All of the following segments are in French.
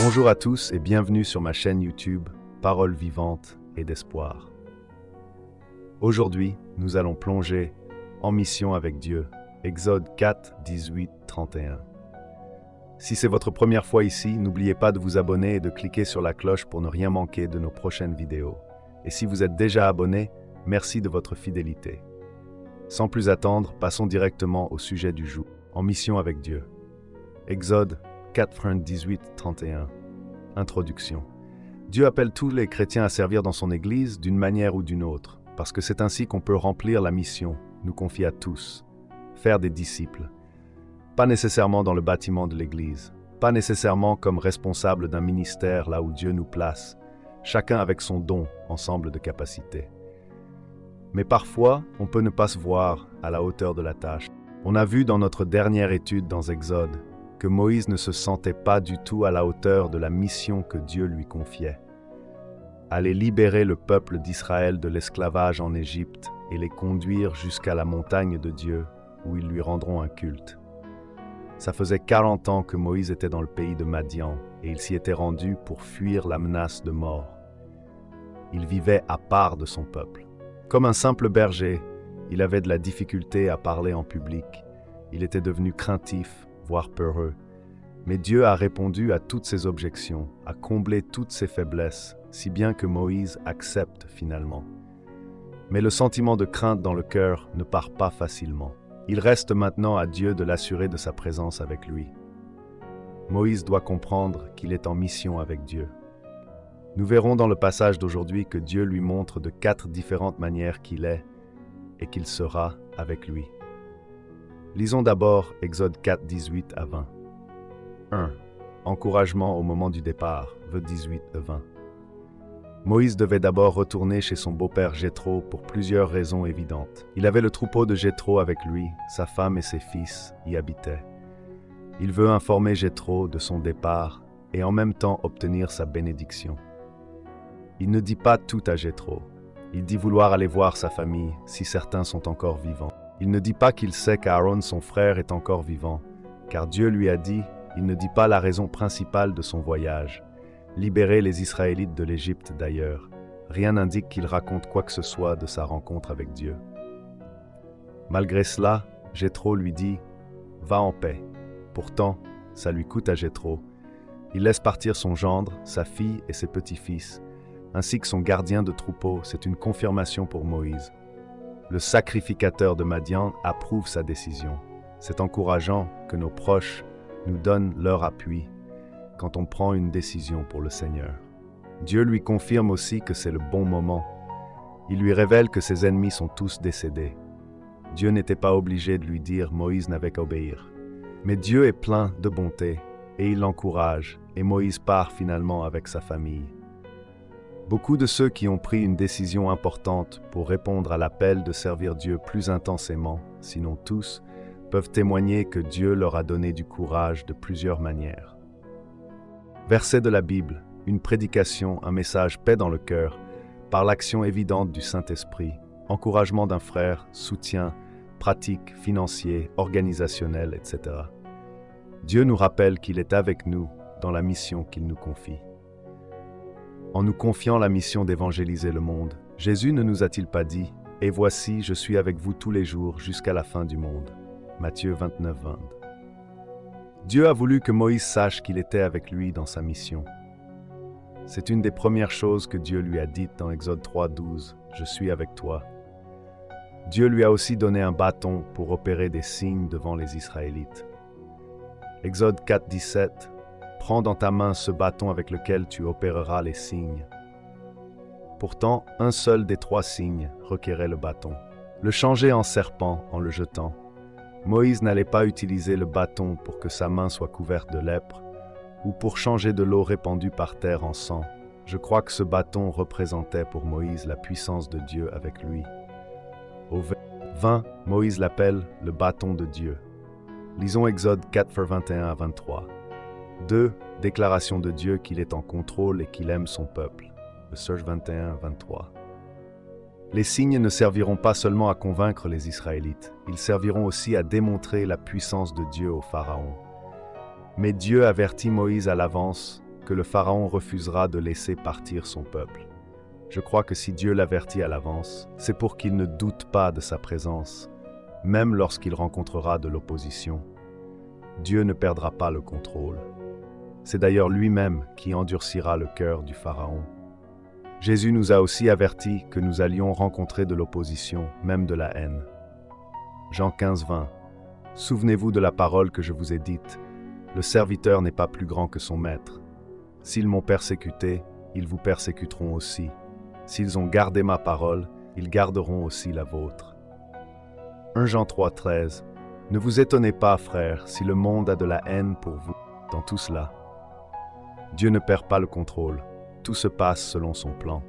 Bonjour à tous et bienvenue sur ma chaîne YouTube Paroles vivantes et d'espoir. Aujourd'hui, nous allons plonger en mission avec Dieu, Exode 4, 18, 31. Si c'est votre première fois ici, n'oubliez pas de vous abonner et de cliquer sur la cloche pour ne rien manquer de nos prochaines vidéos. Et si vous êtes déjà abonné, merci de votre fidélité. Sans plus attendre, passons directement au sujet du jour, en mission avec Dieu. Exode 4, 18, 31. Introduction. Dieu appelle tous les chrétiens à servir dans son Église d'une manière ou d'une autre, parce que c'est ainsi qu'on peut remplir la mission, nous confie à tous, faire des disciples. Pas nécessairement dans le bâtiment de l'Église, pas nécessairement comme responsable d'un ministère là où Dieu nous place, chacun avec son don, ensemble de capacités. Mais parfois, on peut ne pas se voir à la hauteur de la tâche. On a vu dans notre dernière étude dans Exode que Moïse ne se sentait pas du tout à la hauteur de la mission que Dieu lui confiait. Aller libérer le peuple d'Israël de l'esclavage en Égypte et les conduire jusqu'à la montagne de Dieu, où ils lui rendront un culte. Ça faisait 40 ans que Moïse était dans le pays de Madian, et il s'y était rendu pour fuir la menace de mort. Il vivait à part de son peuple. Comme un simple berger, il avait de la difficulté à parler en public. Il était devenu craintif, voire peureux. Mais Dieu a répondu à toutes ses objections, a comblé toutes ses faiblesses, si bien que Moïse accepte finalement. Mais le sentiment de crainte dans le cœur ne part pas facilement. Il reste maintenant à Dieu de l'assurer de sa présence avec lui. Moïse doit comprendre qu'il est en mission avec Dieu. Nous verrons dans le passage d'aujourd'hui que Dieu lui montre de 4 différentes manières qu'il est et qu'il sera avec lui. Lisons d'abord Exode 4, 18 à 20. 1. Encouragement au moment du départ, versets 18 à 20. Moïse devait d'abord retourner chez son beau-père Jéthro pour plusieurs raisons évidentes. Il avait le troupeau de Jéthro avec lui, sa femme et ses fils y habitaient. Il veut informer Jéthro de son départ et en même temps obtenir sa bénédiction. Il ne dit pas tout à Jéthro. Il dit vouloir aller voir sa famille, si certains sont encore vivants. Il ne dit pas qu'il sait qu'Aaron, son frère, est encore vivant, car Dieu lui a dit, il ne dit pas la raison principale de son voyage. Libérer les Israélites de l'Égypte d'ailleurs. Rien n'indique qu'il raconte quoi que ce soit de sa rencontre avec Dieu. Malgré cela, Jéthro lui dit « Va en paix ». Pourtant, ça lui coûte à Jéthro. Il laisse partir son gendre, sa fille et ses petits-fils, ainsi que son gardien de troupeau. C'est une confirmation pour Moïse. Le sacrificateur de Madian approuve sa décision. C'est encourageant que nos proches nous donnent leur appui quand on prend une décision pour le Seigneur. Dieu lui confirme aussi que c'est le bon moment. Il lui révèle que ses ennemis sont tous décédés. Dieu n'était pas obligé de lui dire Moïse n'avait qu'à obéir. Mais Dieu est plein de bonté et il l'encourage et Moïse part finalement avec sa famille. Beaucoup de ceux qui ont pris une décision importante pour répondre à l'appel de servir Dieu plus intensément, sinon tous, peuvent témoigner que Dieu leur a donné du courage de plusieurs manières. Verset de la Bible, une prédication, un message paix dans le cœur, par l'action évidente du Saint-Esprit, encouragement d'un frère, soutien, pratique, financier, organisationnel, etc. Dieu nous rappelle qu'il est avec nous dans la mission qu'il nous confie. En nous confiant la mission d'évangéliser le monde, Jésus ne nous a-t-il pas dit « Et voici, je suis avec vous tous les jours jusqu'à la fin du monde » Matthieu 29, 20. Dieu a voulu que Moïse sache qu'il était avec lui dans sa mission. C'est une des premières choses que Dieu lui a dites dans Exode 3, 12 « Je suis avec toi ». Dieu lui a aussi donné un bâton pour opérer des signes devant les Israélites. Exode 4, 17 Prends dans ta main ce bâton avec lequel tu opéreras les signes. Pourtant, un seul des 3 signes requérait le bâton. Le changer en serpent en le jetant. Moïse n'allait pas utiliser le bâton pour que sa main soit couverte de lèpre ou pour changer de l'eau répandue par terre en sang. Je crois que ce bâton représentait pour Moïse la puissance de Dieu avec lui. Au 20, Moïse l'appelle le bâton de Dieu. Lisons Exode 4, 21 à 23. 2. Déclaration de Dieu qu'il est en contrôle et qu'il aime son peuple. Verset 21, 23. Les signes ne serviront pas seulement à convaincre les Israélites, ils serviront aussi à démontrer la puissance de Dieu au Pharaon. Mais Dieu avertit Moïse à l'avance que le Pharaon refusera de laisser partir son peuple. Je crois que si Dieu l'avertit à l'avance, c'est pour qu'il ne doute pas de sa présence, même lorsqu'il rencontrera de l'opposition. Dieu ne perdra pas le contrôle. C'est d'ailleurs lui-même qui endurcira le cœur du Pharaon. Jésus nous a aussi avertis que nous allions rencontrer de l'opposition, même de la haine. Jean 15, 20. Souvenez-vous de la parole que je vous ai dite. Le serviteur n'est pas plus grand que son maître. S'ils m'ont persécuté, ils vous persécuteront aussi. S'ils ont gardé ma parole, ils garderont aussi la vôtre. 1 Jean 3, 13. Ne vous étonnez pas, frères, si le monde a de la haine pour vous dans tout cela. Dieu ne perd pas le contrôle. Tout se passe selon son plan.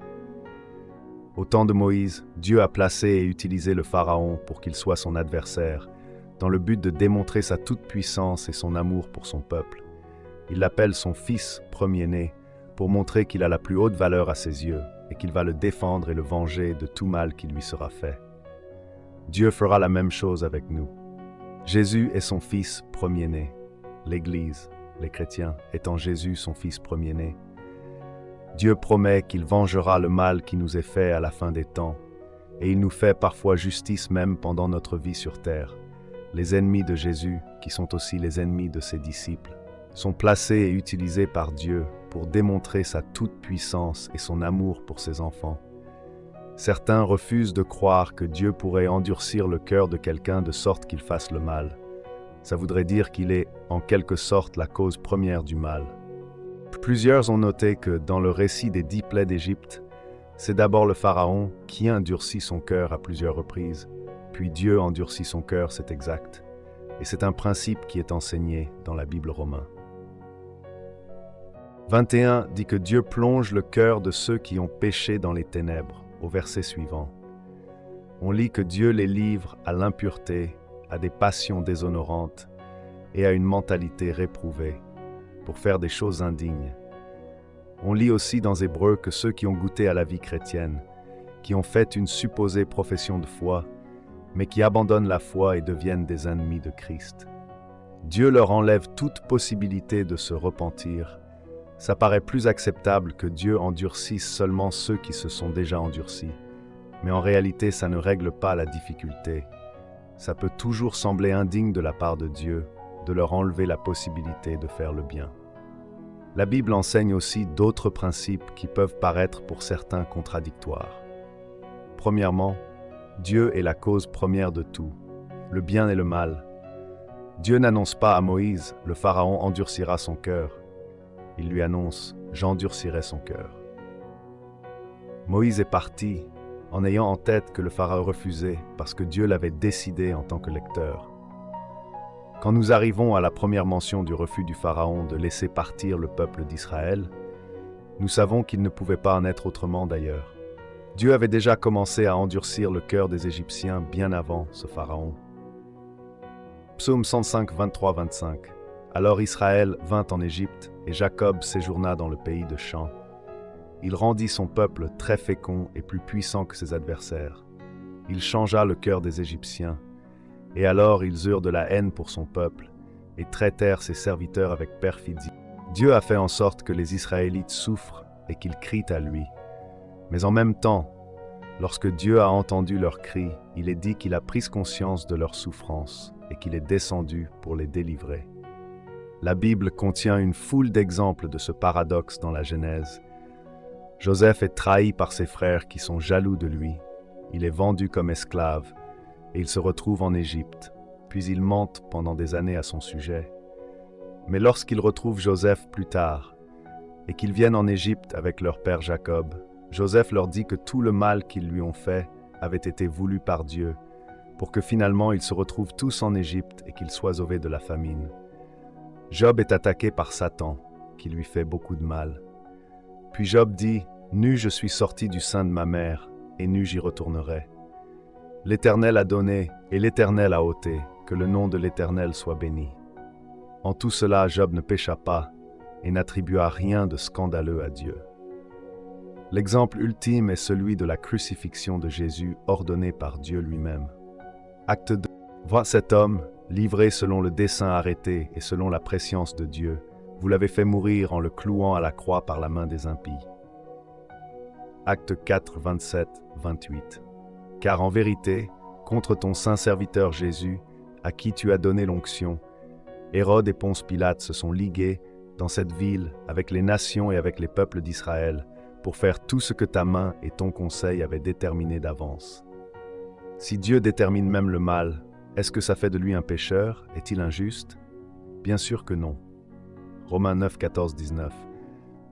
Au temps de Moïse, Dieu a placé et utilisé le Pharaon pour qu'il soit son adversaire, dans le but de démontrer sa toute-puissance et son amour pour son peuple. Il l'appelle son fils premier-né pour montrer qu'il a la plus haute valeur à ses yeux et qu'il va le défendre et le venger de tout mal qui lui sera fait. Dieu fera la même chose avec nous. Jésus est son fils premier-né. L'Église, les chrétiens, étant Jésus son fils premier-né. Dieu promet qu'il vengera le mal qui nous est fait à la fin des temps, et il nous fait parfois justice même pendant notre vie sur terre. Les ennemis de Jésus, qui sont aussi les ennemis de ses disciples, sont placés et utilisés par Dieu pour démontrer sa toute-puissance et son amour pour ses enfants. Certains refusent de croire que Dieu pourrait endurcir le cœur de quelqu'un de sorte qu'il fasse le mal. Ça voudrait dire qu'il est, en quelque sorte, la cause première du mal. Plusieurs ont noté que, dans le récit des 10 plaies d'Égypte, c'est d'abord le Pharaon qui endurcit son cœur à plusieurs reprises, puis Dieu endurcit son cœur, c'est exact. Et c'est un principe qui est enseigné dans la Bible romaine. 21 dit que Dieu plonge le cœur de ceux qui ont péché dans les ténèbres, au verset suivant. On lit que Dieu les livre à l'impureté, à des passions déshonorantes et à une mentalité réprouvée, pour faire des choses indignes. On lit aussi dans Hébreux que ceux qui ont goûté à la vie chrétienne, qui ont fait une supposée profession de foi, mais qui abandonnent la foi et deviennent des ennemis de Christ. Dieu leur enlève toute possibilité de se repentir. Ça paraît plus acceptable que Dieu endurcisse seulement ceux qui se sont déjà endurcis. Mais en réalité, ça ne règle pas la difficulté. Ça peut toujours sembler indigne de la part de Dieu de leur enlever la possibilité de faire le bien. La Bible enseigne aussi d'autres principes qui peuvent paraître pour certains contradictoires. Premièrement, Dieu est la cause première de tout, le bien et le mal. Dieu n'annonce pas à Moïse « le Pharaon endurcira son cœur ». Il lui annonce « j'endurcirai son cœur ». Moïse est parti en ayant en tête que le Pharaon refusait parce que Dieu l'avait décidé en tant que lecteur. Quand nous arrivons à la première mention du refus du Pharaon de laisser partir le peuple d'Israël, nous savons qu'il ne pouvait pas en être autrement d'ailleurs. Dieu avait déjà commencé à endurcir le cœur des Égyptiens bien avant ce Pharaon. Psaume 105, 23-25. Alors Israël vint en Égypte, et Jacob séjourna dans le pays de Champ. Il rendit son peuple très fécond et plus puissant que ses adversaires. Il changea le cœur des Égyptiens, et alors ils eurent de la haine pour son peuple, et traitèrent ses serviteurs avec perfidie. Dieu a fait en sorte que les Israélites souffrent et qu'ils crient à lui. Mais en même temps, lorsque Dieu a entendu leurs cris, il est dit qu'il a pris conscience de leur souffrance et qu'il est descendu pour les délivrer. La Bible contient une foule d'exemples de ce paradoxe dans la Genèse. Joseph est trahi par ses frères qui sont jaloux de lui. Il est vendu comme esclave et il se retrouve en Égypte, puis il mente pendant des années à son sujet. Mais lorsqu'ils retrouvent Joseph plus tard et qu'ils viennent en Égypte avec leur père Jacob, Joseph leur dit que tout le mal qu'ils lui ont fait avait été voulu par Dieu, pour que finalement ils se retrouvent tous en Égypte et qu'ils soient sauvés de la famine. Job est attaqué par Satan, qui lui fait beaucoup de mal. Puis Job dit « Nu je suis sorti du sein de ma mère, et nu j'y retournerai. L'Éternel a donné, et l'Éternel a ôté, que le nom de l'Éternel soit béni. » En tout cela, Job ne pécha pas, et n'attribua rien de scandaleux à Dieu. L'exemple ultime est celui de la crucifixion de Jésus ordonnée par Dieu lui-même. Acte 2. Vois cet homme, livré selon le dessein arrêté et selon la prescience de Dieu, Vous l'avez fait mourir en le clouant à la croix par la main des impies. Acte 4, 27, 28. Car en vérité, contre ton saint serviteur Jésus, à qui tu as donné l'onction, Hérode et Ponce Pilate se sont ligués dans cette ville avec les nations et avec les peuples d'Israël pour faire tout ce que ta main et ton conseil avaient déterminé d'avance. Si Dieu détermine même le mal, est-ce que ça fait de lui un pécheur? Est-il injuste? Bien sûr que non. Romains 9, 14, 19.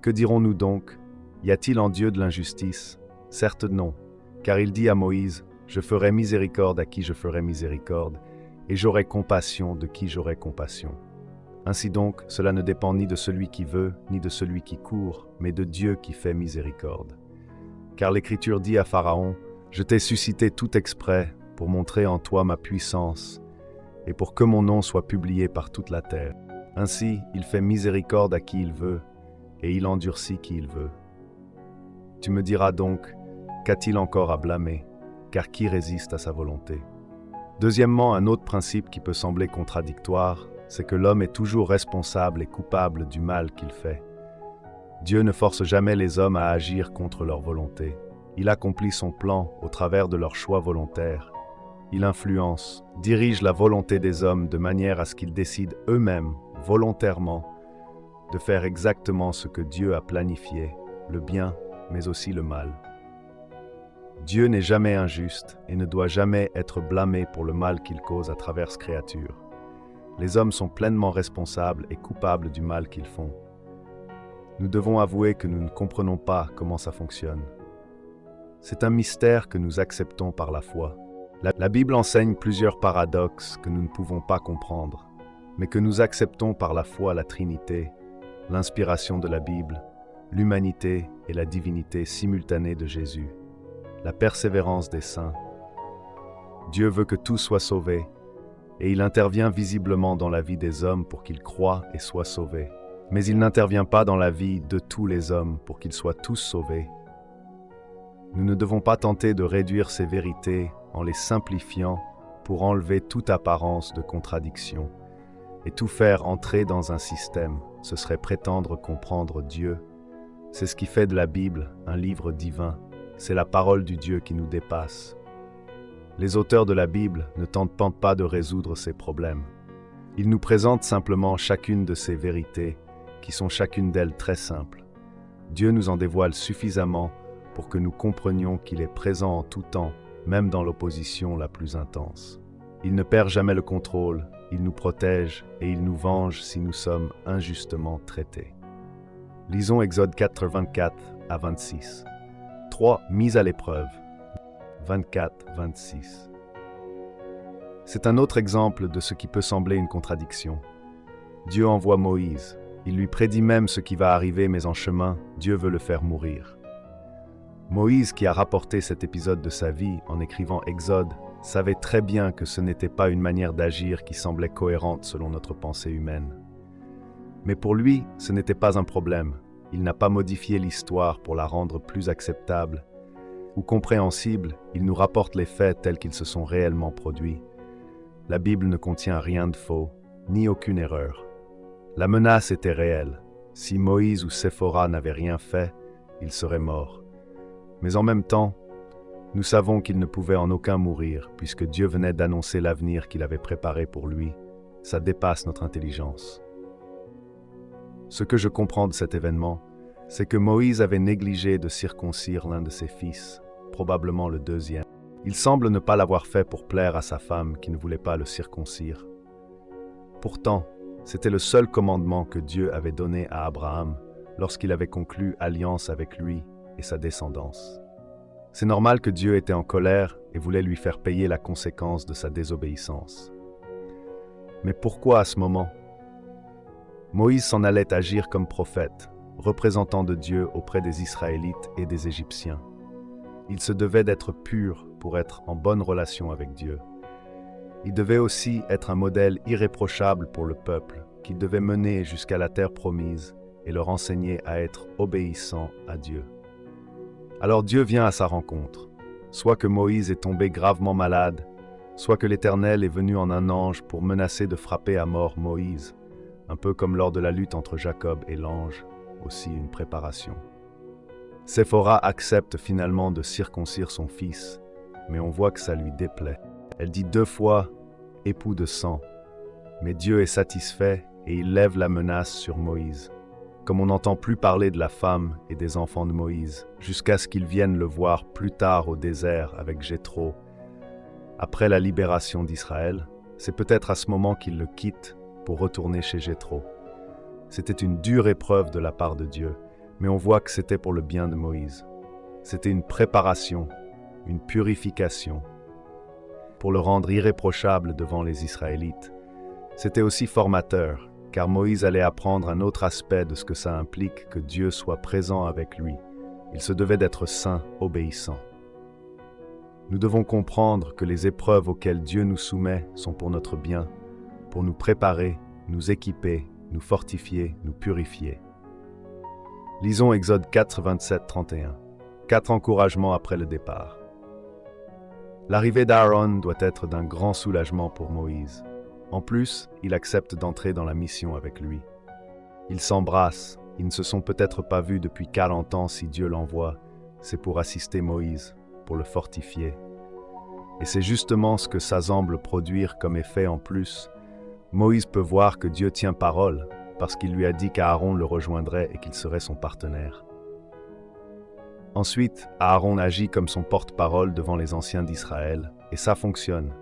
Que dirons-nous donc? Y a-t-il en Dieu de l'injustice? Certes non, car il dit à Moïse, « Je ferai miséricorde à qui je ferai miséricorde, et j'aurai compassion de qui j'aurai compassion. » Ainsi donc, cela ne dépend ni de celui qui veut, ni de celui qui court, mais de Dieu qui fait miséricorde. Car l'Écriture dit à Pharaon, « Je t'ai suscité tout exprès pour montrer en toi ma puissance, et pour que mon nom soit publié par toute la terre. » Ainsi, il fait miséricorde à qui il veut, et il endurcit qui il veut. Tu me diras donc, qu'a-t-il encore à blâmer, car qui résiste à sa volonté? Deuxièmement, un autre principe qui peut sembler contradictoire, c'est que l'homme est toujours responsable et coupable du mal qu'il fait. Dieu ne force jamais les hommes à agir contre leur volonté. Il accomplit son plan au travers de leurs choix volontaires. Il influence, dirige la volonté des hommes de manière à ce qu'ils décident eux-mêmes, volontairement, de faire exactement ce que Dieu a planifié, le bien, mais aussi le mal. Dieu n'est jamais injuste et ne doit jamais être blâmé pour le mal qu'il cause à travers ses créatures. Les hommes sont pleinement responsables et coupables du mal qu'ils font. Nous devons avouer que nous ne comprenons pas comment ça fonctionne. C'est un mystère que nous acceptons par la foi. La Bible enseigne plusieurs paradoxes que nous ne pouvons pas comprendre, mais que nous acceptons par la foi la Trinité, l'inspiration de la Bible, l'humanité et la divinité simultanée de Jésus, la persévérance des saints. Dieu veut que tout soit sauvé, et il intervient visiblement dans la vie des hommes pour qu'ils croient et soient sauvés. Mais il n'intervient pas dans la vie de tous les hommes pour qu'ils soient tous sauvés. Nous ne devons pas tenter de réduire ces vérités en les simplifiant pour enlever toute apparence de contradiction et tout faire entrer dans un système. Ce serait prétendre comprendre Dieu. C'est ce qui fait de la Bible un livre divin. C'est la parole du Dieu qui nous dépasse. Les auteurs de la Bible ne tentent pas de résoudre ces problèmes. Ils nous présentent simplement chacune de ces vérités, qui sont chacune d'elles très simples. Dieu nous en dévoile suffisamment pour que nous comprenions qu'il est présent en tout temps, même dans l'opposition la plus intense. Il ne perd jamais le contrôle, il nous protège et il nous venge si nous sommes injustement traités. Lisons Exode 4, 24 à 26. 3. Mise à l'épreuve. 24, 26. C'est un autre exemple de ce qui peut sembler une contradiction. Dieu envoie Moïse. Il lui prédit même ce qui va arriver, mais en chemin, Dieu veut le faire mourir. Moïse, qui a rapporté cet épisode de sa vie en écrivant Exode, savait très bien que ce n'était pas une manière d'agir qui semblait cohérente selon notre pensée humaine. Mais pour lui, ce n'était pas un problème. Il n'a pas modifié l'histoire pour la rendre plus acceptable ou compréhensible, il nous rapporte les faits tels qu'ils se sont réellement produits. La Bible ne contient rien de faux, ni aucune erreur. La menace était réelle. Si Moïse ou Séphora n'avaient rien fait, ils seraient morts. Mais en même temps, nous savons qu'il ne pouvait en aucun mourir, puisque Dieu venait d'annoncer l'avenir qu'il avait préparé pour lui. Ça dépasse notre intelligence. Ce que je comprends de cet événement, c'est que Moïse avait négligé de circoncire l'un de ses fils, probablement le deuxième. Il semble ne pas l'avoir fait pour plaire à sa femme qui ne voulait pas le circoncire. Pourtant, c'était le seul commandement que Dieu avait donné à Abraham lorsqu'il avait conclu alliance avec lui et sa descendance. C'est normal que Dieu était en colère et voulait lui faire payer la conséquence de sa désobéissance. Mais pourquoi à ce moment? Moïse s'en allait agir comme prophète, représentant de Dieu auprès des Israélites et des Égyptiens. Il se devait d'être pur pour être en bonne relation avec Dieu. Il devait aussi être un modèle irréprochable pour le peuple, qu'il devait mener jusqu'à la terre promise et leur enseigner à être obéissants à Dieu. Alors Dieu vient à sa rencontre, soit que Moïse est tombé gravement malade, soit que l'Éternel est venu en un ange pour menacer de frapper à mort Moïse, un peu comme lors de la lutte entre Jacob et l'ange, aussi une préparation. Séphora accepte finalement de circoncire son fils, mais on voit que ça lui déplaît. Elle dit 2 fois « époux de sang », mais Dieu est satisfait et il lève la menace sur Moïse. Comme on n'entend plus parler de la femme et des enfants de Moïse, jusqu'à ce qu'ils viennent le voir plus tard au désert avec Jéthro. Après la libération d'Israël, c'est peut-être à ce moment qu'il le quitte pour retourner chez Jéthro. C'était une dure épreuve de la part de Dieu, mais on voit que c'était pour le bien de Moïse. C'était une préparation, une purification, pour le rendre irréprochable devant les Israélites. C'était aussi formateur, car Moïse allait apprendre un autre aspect de ce que ça implique que Dieu soit présent avec lui. Il se devait d'être saint, obéissant. Nous devons comprendre que les épreuves auxquelles Dieu nous soumet sont pour notre bien, pour nous préparer, nous équiper, nous fortifier, nous purifier. Lisons Exode 4, 27, 31. 4 encouragements après le départ. L'arrivée d'Aaron doit être d'un grand soulagement pour Moïse. En plus, il accepte d'entrer dans la mission avec lui. Ils s'embrassent, ils ne se sont peut-être pas vus depuis 40 ans si Dieu l'envoie. C'est pour assister Moïse, pour le fortifier. Et c'est justement ce que ça semble produire comme effet en plus. Moïse peut voir que Dieu tient parole, parce qu'il lui a dit qu'Aaron le rejoindrait et qu'il serait son partenaire. Ensuite, Aaron agit comme son porte-parole devant les anciens d'Israël, et ça fonctionne.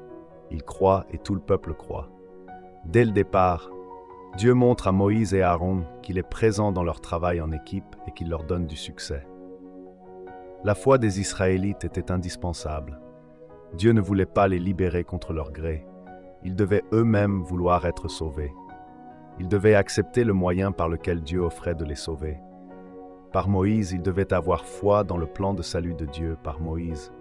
Il croit et tout le peuple croit. Dès le départ, Dieu montre à Moïse et Aaron qu'il est présent dans leur travail en équipe et qu'il leur donne du succès. La foi des Israélites était indispensable. Dieu ne voulait pas les libérer contre leur gré. Ils devaient eux-mêmes vouloir être sauvés. Ils devaient accepter le moyen par lequel Dieu offrait de les sauver. Par Moïse, ils devaient avoir foi dans le plan de salut de Dieu par Moïse.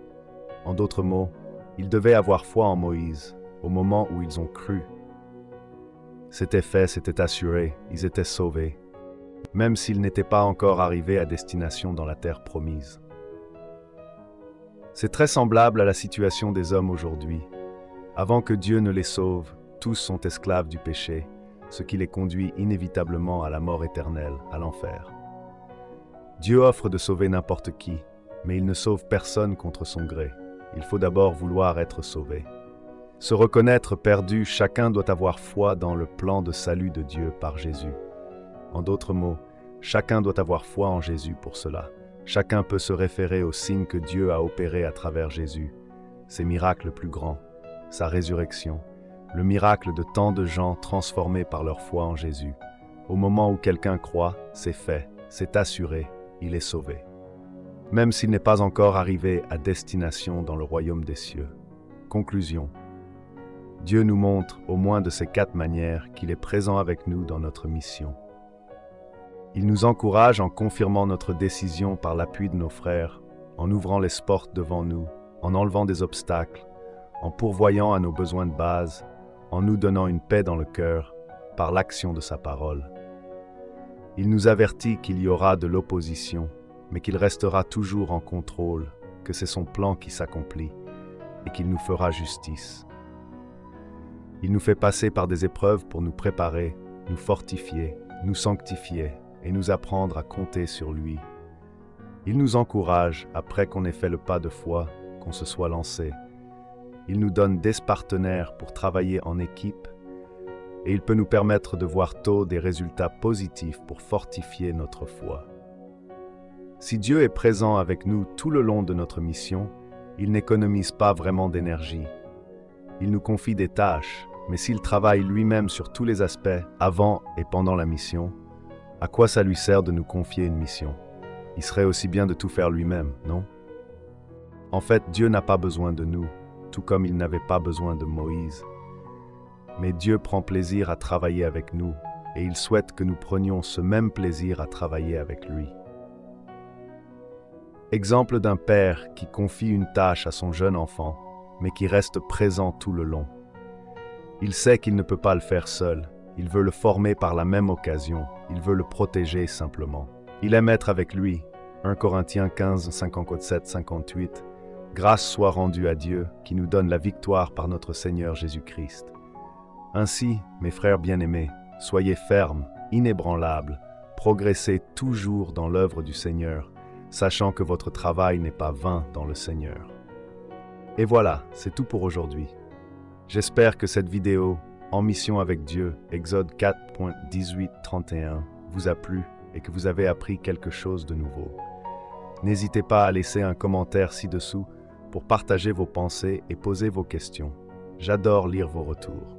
En d'autres mots, ils devaient avoir foi en Moïse, au moment où ils ont cru. C'était fait, c'était assuré, ils étaient sauvés, même s'ils n'étaient pas encore arrivés à destination dans la terre promise. C'est très semblable à la situation des hommes aujourd'hui. Avant que Dieu ne les sauve, tous sont esclaves du péché, ce qui les conduit inévitablement à la mort éternelle, à l'enfer. Dieu offre de sauver n'importe qui, mais il ne sauve personne contre son gré. Il faut d'abord vouloir être sauvé. Se reconnaître perdu, chacun doit avoir foi dans le plan de salut de Dieu par Jésus. En d'autres mots, chacun doit avoir foi en Jésus pour cela. Chacun peut se référer aux signes que Dieu a opérés à travers Jésus, ses miracles plus grands, sa résurrection, le miracle de tant de gens transformés par leur foi en Jésus. Au moment où quelqu'un croit, c'est fait, c'est assuré, il est sauvé. Même s'il n'est pas encore arrivé à destination dans le royaume des cieux. Conclusion. Dieu nous montre, au moins de ces 4 manières, qu'il est présent avec nous dans notre mission. Il nous encourage en confirmant notre décision par l'appui de nos frères, en ouvrant les portes devant nous, en enlevant des obstacles, en pourvoyant à nos besoins de base, en nous donnant une paix dans le cœur, par l'action de sa parole. Il nous avertit qu'il y aura de l'opposition, mais qu'il restera toujours en contrôle, que c'est son plan qui s'accomplit, et qu'il nous fera justice. Il nous fait passer par des épreuves pour nous préparer, nous fortifier, nous sanctifier et nous apprendre à compter sur lui. Il nous encourage, après qu'on ait fait le pas de foi, qu'on se soit lancé. Il nous donne des partenaires pour travailler en équipe et il peut nous permettre de voir tôt des résultats positifs pour fortifier notre foi. Si Dieu est présent avec nous tout le long de notre mission, il n'économise pas vraiment d'énergie. Il nous confie des tâches, mais s'il travaille lui-même sur tous les aspects, avant et pendant la mission, à quoi ça lui sert de nous confier une mission? Il serait aussi bien de tout faire lui-même, non? En fait, Dieu n'a pas besoin de nous, tout comme il n'avait pas besoin de Moïse. Mais Dieu prend plaisir à travailler avec nous, et il souhaite que nous prenions ce même plaisir à travailler avec lui. Exemple d'un père qui confie une tâche à son jeune enfant, mais qui reste présent tout le long. Il sait qu'il ne peut pas le faire seul, il veut le former par la même occasion, il veut le protéger simplement. Il aime être avec lui. 1 Corinthiens 15, 57-58. Grâce soit rendue à Dieu, qui nous donne la victoire par notre Seigneur Jésus-Christ. Ainsi, mes frères bien-aimés, Soyez fermes, inébranlables, progressez toujours dans l'œuvre du Seigneur, sachant que votre travail n'est pas vain dans le Seigneur. Et voilà, c'est tout pour aujourd'hui. J'espère que cette vidéo, En mission avec Dieu, Exode 4.18-31, vous a plu et que vous avez appris quelque chose de nouveau. N'hésitez pas à laisser un commentaire ci-dessous pour partager vos pensées et poser vos questions. J'adore lire vos retours.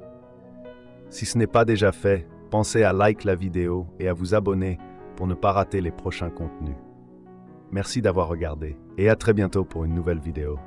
Si ce n'est pas déjà fait, pensez à like la vidéo et à vous abonner pour ne pas rater les prochains contenus. Merci d'avoir regardé et à très bientôt pour une nouvelle vidéo.